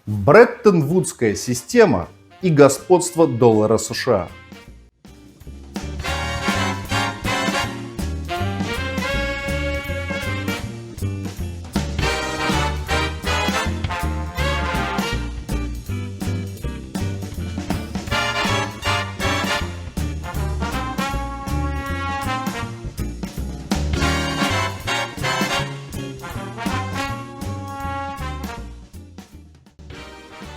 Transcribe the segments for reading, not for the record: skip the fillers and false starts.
Бреттон-Вудская система и господство доллара США.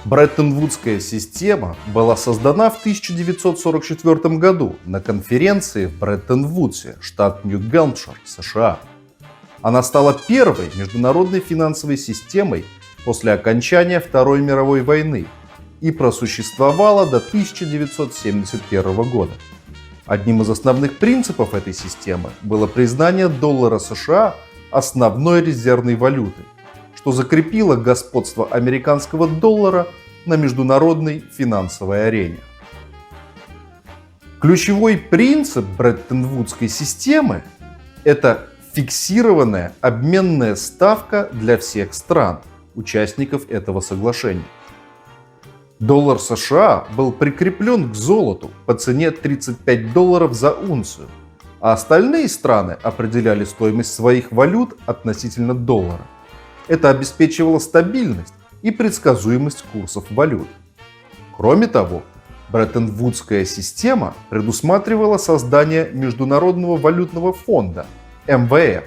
Бреттон-Вудская система была создана в 1944 году на конференции в Бреттон-Вудсе, штат Нью-Гэмпшир, США. Она стала первой международной финансовой системой после окончания Второй мировой войны и просуществовала до 1971 года. Одним из основных принципов этой системы было признание доллара США основной резервной валютой, что закрепило господство американского доллара на международной финансовой арене. Ключевой принцип Бреттон-Вудской системы – это фиксированная обменная ставка для всех стран, участников этого соглашения. Доллар США был прикреплен к золоту по цене $35 за унцию, а остальные страны определяли стоимость своих валют относительно доллара. Это обеспечивало стабильность и предсказуемость курсов валют. Кроме того, Бреттон-Вудская система предусматривала создание Международного валютного фонда МВФ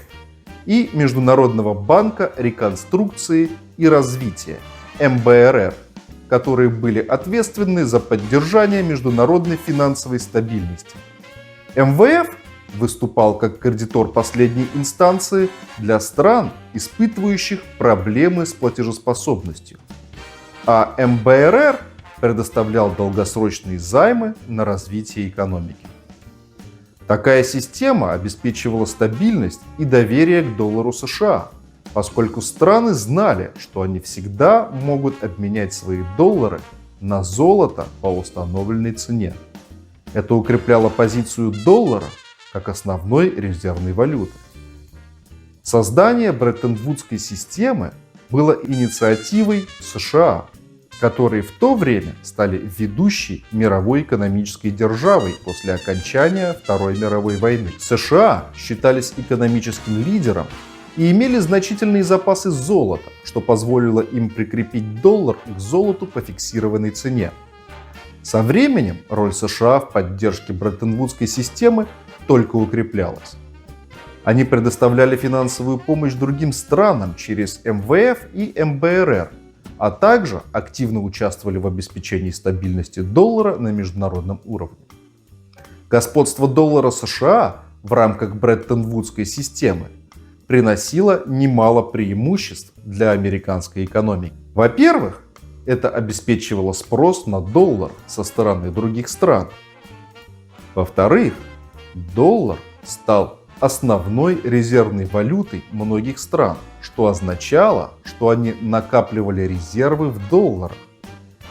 и Международного банка реконструкции и развития МБРР, которые были ответственны за поддержание международной финансовой стабильности. МВФ выступал как кредитор последней инстанции для стран, испытывающих проблемы с платежеспособностью, а МБРР предоставлял долгосрочные займы на развитие экономики. Такая система обеспечивала стабильность и доверие к доллару США, поскольку страны знали, что они всегда могут обменять свои доллары на золото по установленной цене. Это укрепляло позицию доллара как основной резервной валюты. Создание Бреттон-Вудской системы было инициативой США, которые в то время стали ведущей мировой экономической державой после окончания Второй мировой войны. США считались экономическим лидером и имели значительные запасы золота, что позволило им прикрепить доллар к золоту по фиксированной цене. Со временем роль США в поддержке Бреттон-Вудской системы только укреплялась. Они предоставляли финансовую помощь другим странам через МВФ и МБРР, а также активно участвовали в обеспечении стабильности доллара на международном уровне. Господство доллара США в рамках Бреттон-Вудской системы приносило немало преимуществ для американской экономики. Во-первых, это обеспечивало спрос на доллар со стороны других стран. Во-вторых, доллар стал основной резервной валютой многих стран, что означало, что они накапливали резервы в долларах.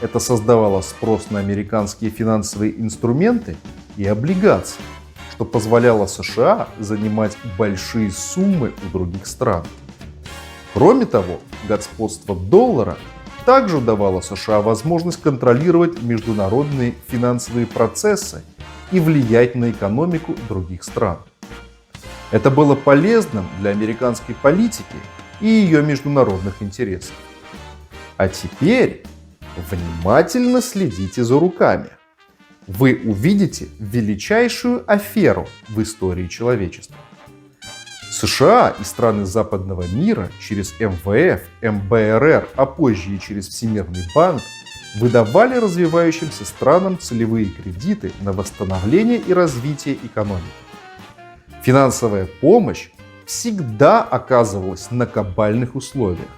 Это создавало спрос на американские финансовые инструменты и облигации, что позволяло США занимать большие суммы у других стран. Кроме того, господство доллара также давало США возможность контролировать международные финансовые процессы и влиять на экономику других стран. Это было полезным для американской политики и ее международных интересов. А теперь внимательно следите за руками. Вы увидите величайшую аферу в истории человечества. США и страны западного мира через МВФ, МБРР, а позже и через Всемирный банк выдавали развивающимся странам целевые кредиты на восстановление и развитие экономики. Финансовая помощь всегда оказывалась на кабальных условиях,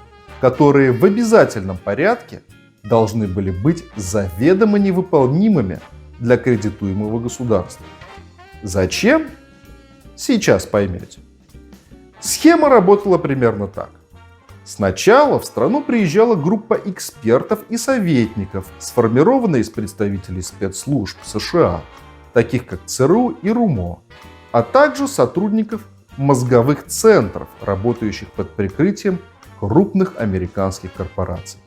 которые в обязательном порядке должны были быть заведомо невыполнимыми для кредитуемого государства. Зачем? Сейчас поймете. Схема работала примерно так. Сначала в страну приезжала группа экспертов и советников, сформированная из представителей спецслужб США, таких как ЦРУ и РУМО, а также сотрудников мозговых центров, работающих под прикрытием крупных американских корпораций.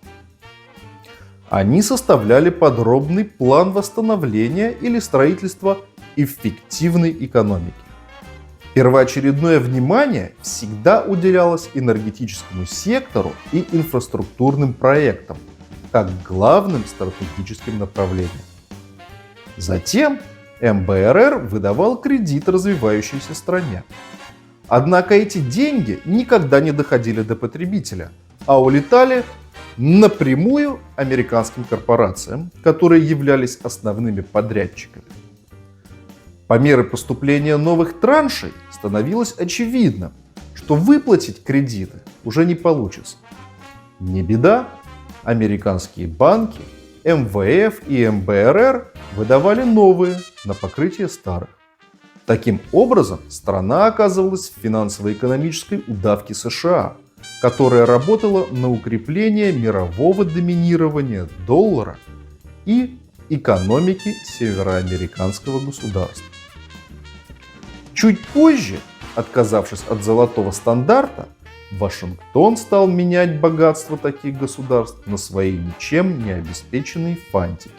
Они составляли подробный план восстановления или строительства эффективной экономики. Первоочередное внимание всегда уделялось энергетическому сектору и инфраструктурным проектам, как главным стратегическим направлениям. Затем МБРР выдавал кредит развивающейся стране. Однако эти деньги никогда не доходили до потребителя, а улетали напрямую американским корпорациям, которые являлись основными подрядчиками. По мере поступления новых траншей становилось очевидно, что выплатить кредиты уже не получится. Не беда, американские банки, МВФ и МБРР выдавали новые на покрытие старых. Таким образом, страна оказывалась в финансово-экономической удавке США, которая работала на укрепление мирового доминирования доллара и экономики североамериканского государства. Чуть позже, отказавшись от золотого стандарта, Вашингтон стал менять богатство таких государств на свои ничем не обеспеченные фантики.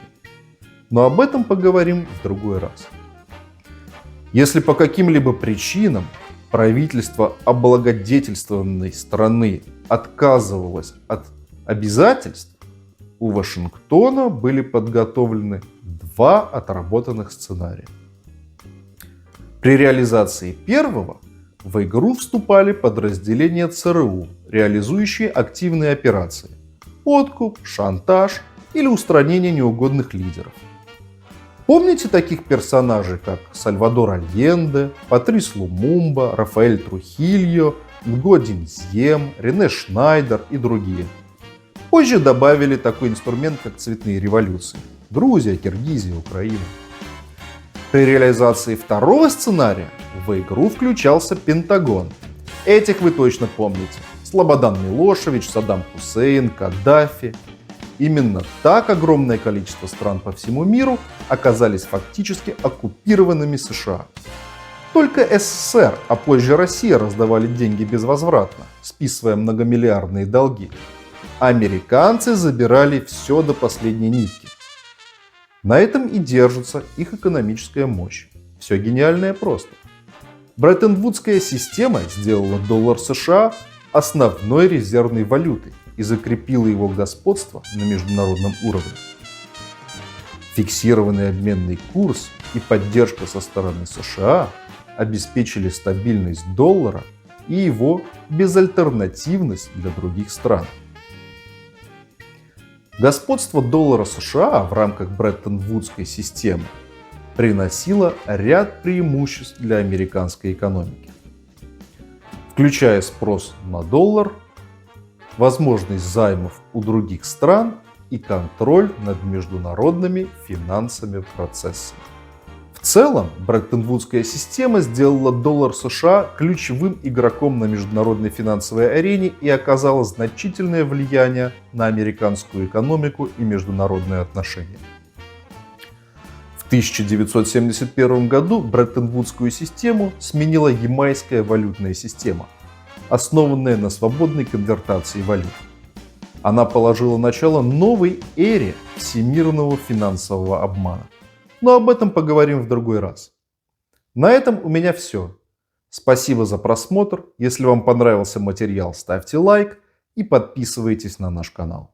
Но об этом поговорим в другой раз. Если по каким-либо причинам правительство облагодетельствованной страны отказывалось от обязательств, у Вашингтона были подготовлены два отработанных сценария. При реализации первого в игру вступали подразделения ЦРУ, реализующие активные операции – подкуп, шантаж или устранение неугодных лидеров. Помните таких персонажей, как Сальвадор Альенде, Патрис Лумумба, Рафаэль Трухильо, Нго Динзьем, Рене Шнайдер и другие. Позже добавили такой инструмент, как цветные революции – Грузия, Киргизия, Украина. При реализации второго сценария в игру включался Пентагон. Этих вы точно помните. Слободан Милошевич, Саддам Хусейн, Каддафи. Именно так огромное количество стран по всему миру оказались фактически оккупированными США. Только СССР, а позже Россия раздавали деньги безвозвратно, списывая многомиллиардные долги. Американцы забирали все до последней нитки. На этом и держится их экономическая мощь. Все гениальное просто. Бреттон-Вудская система сделала доллар США основной резервной валютой и закрепила его господство на международном уровне. Фиксированный обменный курс и поддержка со стороны США обеспечили стабильность доллара и его безальтернативность для других стран. Господство доллара США в рамках Бреттон-Вудской системы приносило ряд преимуществ для американской экономики, включая спрос на доллар, возможность займов у других стран и контроль над международными финансовыми процессами. В целом, Бреттон-Вудская система сделала доллар США ключевым игроком на международной финансовой арене и оказала значительное влияние на американскую экономику и международные отношения. В 1971 году Бреттон-Вудскую систему сменила ямайская валютная система, основанная на свободной конвертации валют. Она положила начало новой эре всемирного финансового обмана. Но об этом поговорим в другой раз. На этом у меня все. Спасибо за просмотр. Если вам понравился материал, ставьте лайк и подписывайтесь на наш канал.